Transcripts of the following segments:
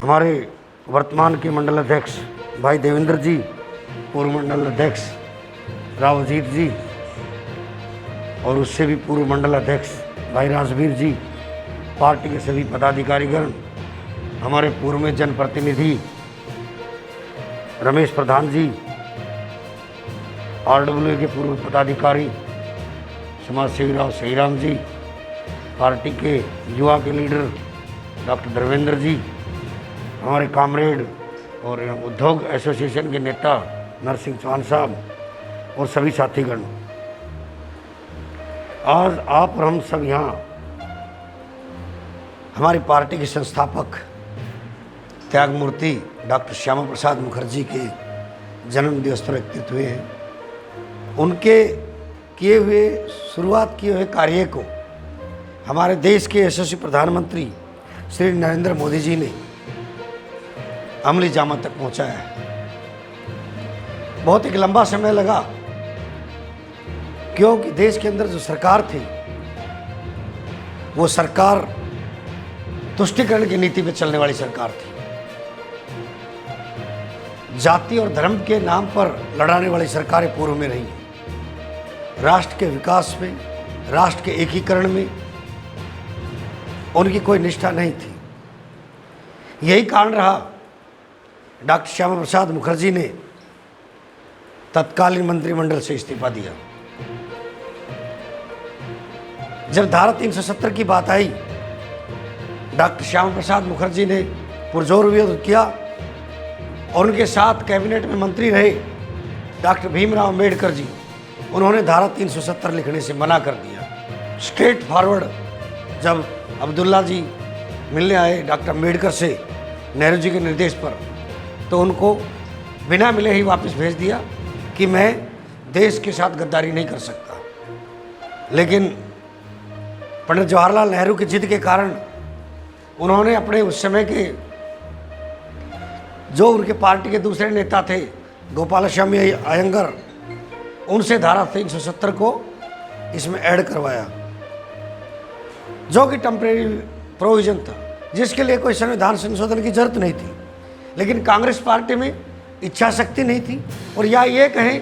हमारे वर्तमान के मंडल अध्यक्ष भाई देवेंद्र जी, पूर्व मंडल अध्यक्ष रावजीत जी और उससे भी पूर्व मंडल अध्यक्ष भाई राजवीर जी, पार्टी के सभी पदाधिकारीगण, हमारे पूर्व में जनप्रतिनिधि रमेश प्रधान जी, RWA के पूर्व पदाधिकारी समाज सेवी राव सहीराम जी, पार्टी के युवा के लीडर डॉक्टर धर्मेंद्र जी, हमारे कामरेड और उद्योग एसोसिएशन के नेता नरसिंह चौहान साहब और सभी साथीगण, आज आप और हम सब यहाँ हमारी पार्टी के संस्थापक त्यागमूर्ति डॉक्टर श्यामा प्रसाद मुखर्जी के जन्म दिवस पर एकत्रित हुए हैं। उनके शुरुआत किए हुए कार्य को हमारे देश के यशस्वी प्रधानमंत्री श्री नरेंद्र मोदी जी ने अमली जामा तक पहुंचाया है। बहुत एक लंबा समय लगा, क्योंकि देश के अंदर जो सरकार थी वो सरकार तुष्टीकरण की नीति पे चलने वाली सरकार थी। जाति और धर्म के नाम पर लड़ाने वाली सरकारें पूर्व में रही हैं। राष्ट्र के विकास में, राष्ट्र के एकीकरण में उनकी कोई निष्ठा नहीं थी। यही कारण रहा डॉक्टर श्यामा प्रसाद मुखर्जी ने तत्कालीन मंत्रिमंडल से इस्तीफा दिया। जब धारा 370 की बात आई, डॉक्टर श्यामा प्रसाद मुखर्जी ने पुरजोर विरोध किया और उनके साथ कैबिनेट में मंत्री रहे डॉक्टर भीमराव अम्बेडकर जी, उन्होंने धारा 370 लिखने से मना कर दिया। स्ट्रेट फॉरवर्ड जब अब्दुल्ला जी मिलने आए डॉक्टर अम्बेडकर से नेहरू जी के निर्देश पर, तो उनको बिना मिले ही वापस भेज दिया कि मैं देश के साथ गद्दारी नहीं कर सकता। लेकिन पंडित जवाहरलाल नेहरू की जिद के कारण उन्होंने अपने उस समय के जो उनके पार्टी के दूसरे नेता थे गोपालस्वामी अयंगर, उनसे धारा 370 को इसमें ऐड करवाया, जो कि टेम्परेरी प्रोविजन था, जिसके लिए कोई संविधान संशोधन की जरूरत नहीं थी। लेकिन कांग्रेस पार्टी में इच्छा शक्ति नहीं थी, और या ये कहें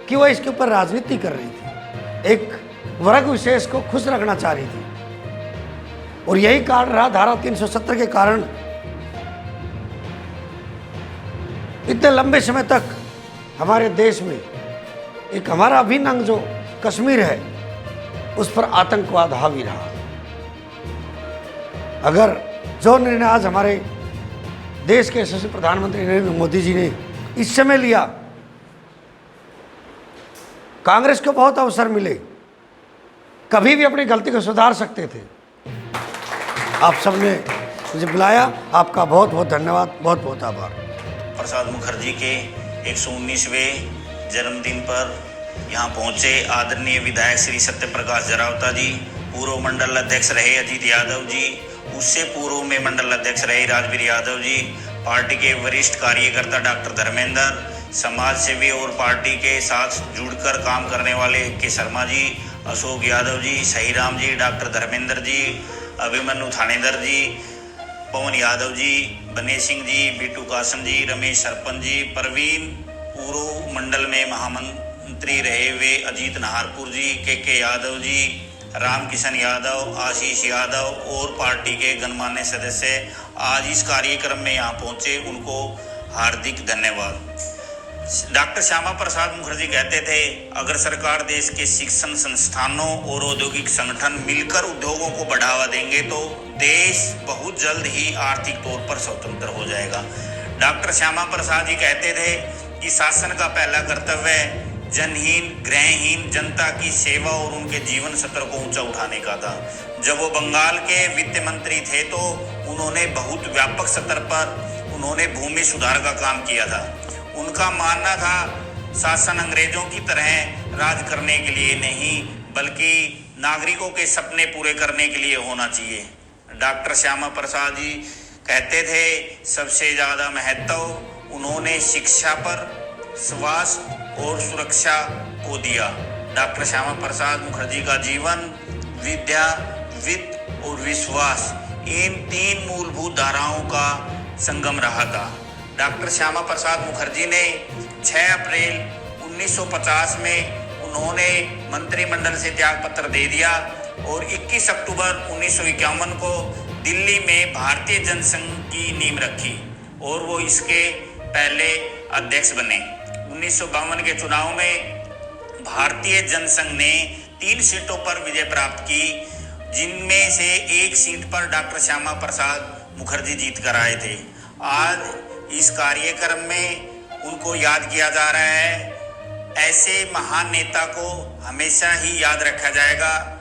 कि वह इसके ऊपर राजनीति कर रही थी, एक वर्ग विशेष को खुश रखना चाह रही थी। और यही कारण रहा, धारा 370 के कारण इतने लंबे समय तक हमारे देश में एक हमारा अभिन्न अंग जो कश्मीर है, उस पर आतंकवाद हावी रहा। अगर जो निर्णय आज हमारे देश के यशस्वी प्रधानमंत्री नरेंद्र मोदी जी ने इस समय लिया, कांग्रेस को बहुत अवसर मिले, कभी भी अपनी गलती को सुधार सकते थे। आप सबने मुझे बुलाया, आपका बहुत बहुत धन्यवाद, बहुत बहुत आभार। प्रसाद मुखर्जी के 119वें जन्मदिन पर यहाँ पहुँचे आदरणीय विधायक श्री सत्यप्रकाश जरावता जी, पूर्व मंडल अध्यक्ष रहे अजीत यादव जी, उससे पूर्व में मंडल अध्यक्ष रहे राजवीर यादव जी, पार्टी के वरिष्ठ कार्यकर्ता डॉक्टर धर्मेंद्र, समाज सेवी और पार्टी के साथ जुड़कर काम करने वाले के शर्मा जी, अशोक यादव जी, सहीराम जी, डॉक्टर धर्मेंद्र जी, अभिमन्यु थानेदर जी, पवन यादव जी, बने सिंह जी, बीटू कासम जी, रमेश सरपंच जी, परवीन, पूर्व मंडल में महामंत्री रहे हुए अजीत नाहरपुर जी, के यादव जी, राम किशन यादव, आशीष यादव और पार्टी के गणमान्य सदस्य आज इस कार्यक्रम में यहाँ पहुँचे, उनको हार्दिक धन्यवाद। डॉक्टर श्यामा प्रसाद मुखर्जी कहते थे, अगर सरकार देश के शिक्षण संस्थानों और औद्योगिक संगठन मिलकर उद्योगों को बढ़ावा देंगे तो देश बहुत जल्द ही आर्थिक तौर पर स्वतंत्र हो जाएगा। डॉक्टर श्यामा प्रसाद जी कहते थे कि शासन का पहला कर्तव्य जनहीन गृहहीन जनता की सेवा और उनके जीवन स्तर को ऊंचा उठाने का था। जब वो बंगाल के वित्त मंत्री थे तो उन्होंने बहुत व्यापक स्तर पर उन्होंने भूमि सुधार का काम किया था। उनका मानना था शासन अंग्रेजों की तरह राज करने के लिए नहीं, बल्कि नागरिकों के सपने पूरे करने के लिए होना चाहिए। डॉक्टर श्यामा प्रसाद जी कहते थे, सबसे ज़्यादा महत्व उन्होंने शिक्षा पर, स्वास्थ्य और सुरक्षा को दिया। डॉक्टर श्यामा प्रसाद मुखर्जी का जीवन विद्या, वित्त और विश्वास, इन तीन मूलभूत धाराओं का संगम रहा था। डॉक्टर श्यामा प्रसाद मुखर्जी ने 6 अप्रैल 1950 में उन्होंने मंत्रिमंडल से त्यागपत्र दे दिया और 21 अक्टूबर 1951 को दिल्ली में भारतीय जनसंघ की नींव रखी और वो इसके पहले अध्यक्ष बने। 1952 के चुनाव में भारतीय जनसंघ ने 3 सीटों पर विजय प्राप्त की, जिनमें से एक सीट पर डॉक्टर श्यामा प्रसाद मुखर्जी जीत कर आए थे। आज इस कार्यक्रम में उनको याद किया जा रहा है। ऐसे महान नेता को हमेशा ही याद रखा जाएगा।